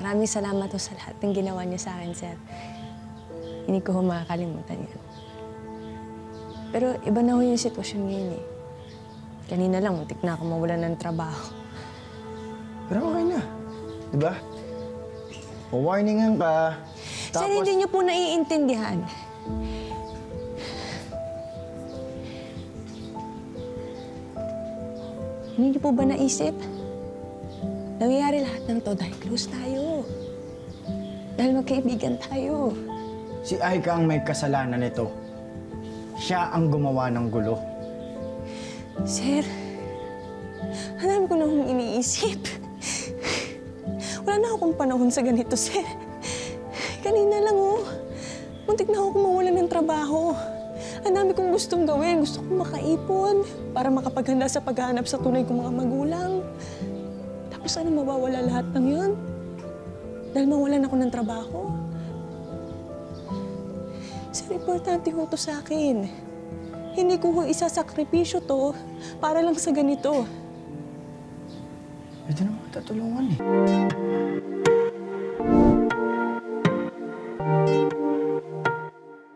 Maraming salamat ho sa lahat ng ginawa niyo sa akin, sir. Hindi ko ho makakalimutan yun. Pero iba na ho yung sitwasyon ngayon eh. Kanina lang, muntik na ako mawalan ng trabaho. Pero okay na. Diba? Pa-warningan ka. Sir, hindi niyo po naiintindihan. Hindi niyo po ba naisip? Nangyayari lahat ng to dahil close tayo. Dahil magkaibigan tayo. Si Aika ang may kasalanan nito. Siya ang gumawa ng gulo. Sir, alam ko na akong iniisip. Wala na akong panahon sa ganito, sir. Kanina lang, oh. Muntik na ako mawalan ng trabaho. Ang dami kong gustong gawin. Gusto kong makaipon para makapaghanda sa paghahanap sa tunay kong mga magulang. Tapos ano, mawawala lahat ng yun? Dahil mawalan ako ng trabaho? Sir, importante ho to sa akin. Hindi ko ho isasakripisyo to para lang sa ganito. Pwede naman tatulungan eh.